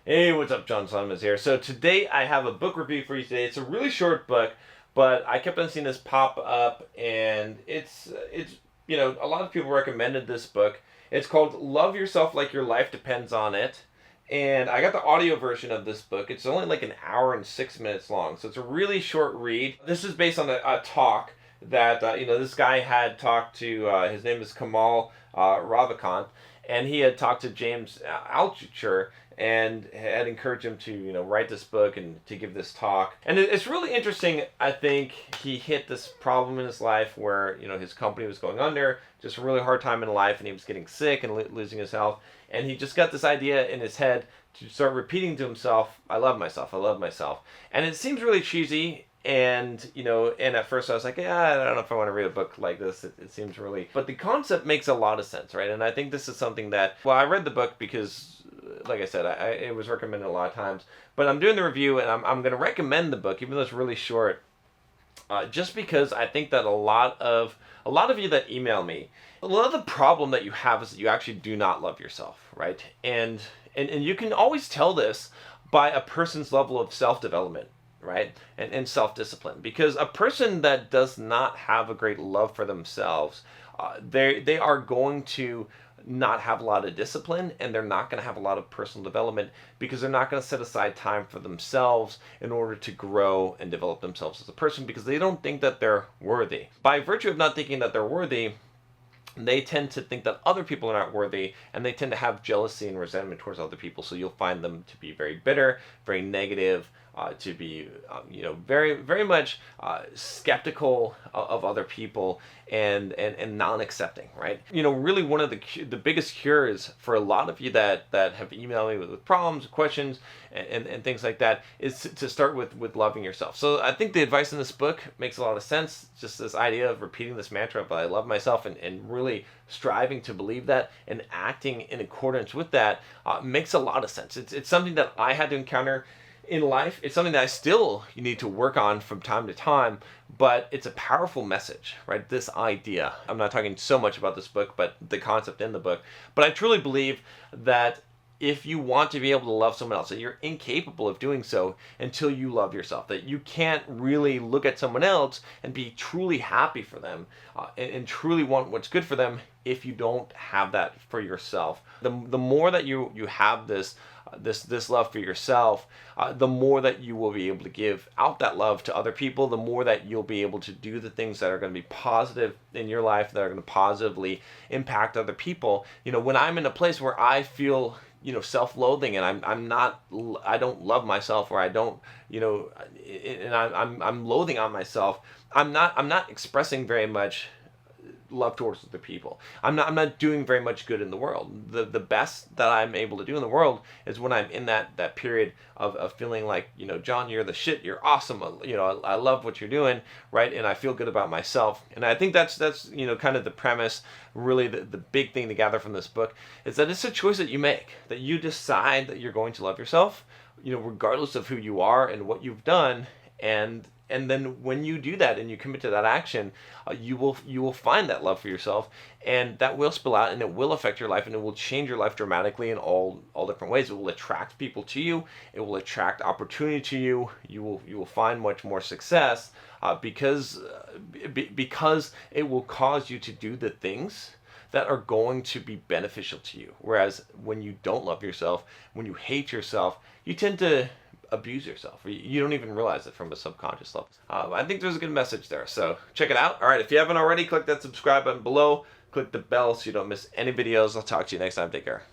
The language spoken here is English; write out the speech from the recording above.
Hey, what's up? John Simons here. So today I have a book review for you today. It's a really short book, but I kept on seeing this pop up, and it's a lot of people recommended this book. It's called Love Yourself Like Your Life Depends on It. And I got the audio version of this book. It's only like an hour and 6 minutes long, so it's a really short read. This is based on a talk that this guy had talked to. His name is Kamal Ravikant, and he had talked to James Altucher and had encouraged him to write this book and to give this talk. And it's really interesting. I think he hit this problem in his life where his company was going under, just a really hard time in life, and he was getting sick and losing his health. And he just got this idea in his head to start repeating to himself, "I love myself, I love myself." And it seems really cheesy. And at first I was like, yeah, I don't know if I want to read a book like this. It seems really, but the concept makes a lot of sense, right? And I think this is something that, well, I read the book because, like I said, it was recommended a lot of times, but I'm doing the review and I'm going to recommend the book, even though it's really short, just because I think that a lot of you that email me, a lot of the problem that you have is that you actually do not love yourself, right? And you can always tell this by a person's level of self-development, right? And self-discipline. Because a person that does not have a great love for themselves, they are going to not have a lot of discipline, and they're not going to have a lot of personal development because they're not going to set aside time for themselves in order to grow and develop themselves as a person, because they don't think that they're worthy. By virtue of not thinking that they're worthy, they tend to think that other people are not worthy, and they tend to have jealousy and resentment towards other people. So you'll find them to be very bitter, very negative, to be very, very much skeptical of other people, and non-accepting, right? Really one of the biggest cures for a lot of you that have emailed me with problems, questions, and things like that is to start with loving yourself. So I think the advice in this book makes a lot of sense. Just this idea of repeating this mantra of "I love myself" and really striving to believe that and acting in accordance with that makes a lot of sense. It's something that I had to encounter in life. It's something that I still need to work on from time to time, but it's a powerful message, right? This idea. I'm not talking so much about this book, but the concept in the book. But I truly believe that if you want to be able to love someone else, that you're incapable of doing so until you love yourself, that you can't really look at someone else and be truly happy for them and truly want what's good for them if you don't have that for yourself. The more that you have this love for yourself, the more that you will be able to give out that love to other people, the more that you'll be able to do the things that are going to be positive in your life, that are going to positively impact other people. When I'm in a place where I feel self-loathing, and I don't love myself, or I don't, and I'm loathing on myself, I'm not expressing very much love towards the people. I'm not doing very much good in the world. The best that I'm able to do in the world is when I'm in that period of feeling like, John, you're the shit, you're awesome, I love what you're doing, right? And I feel good about myself. And I think that's kind of the premise, really the big thing to gather from this book, is that it's a choice that you make, that you decide that you're going to love yourself, regardless of who you are and what you've done. And then when you do that and you commit to that action, you will find that love for yourself, and that will spill out, and it will affect your life, and it will change your life dramatically in all different ways. It will attract people to you. It will attract opportunity to you. You will find much more success because it will cause you to do the things that are going to be beneficial to you. Whereas when you don't love yourself, when you hate yourself, you tend to abuse yourself. You don't even realize it from a subconscious level. I think there's a good message there, so check it out. All right, if you haven't already, click that subscribe button below, click the bell so you don't miss any videos. I'll talk to you next time. Take care.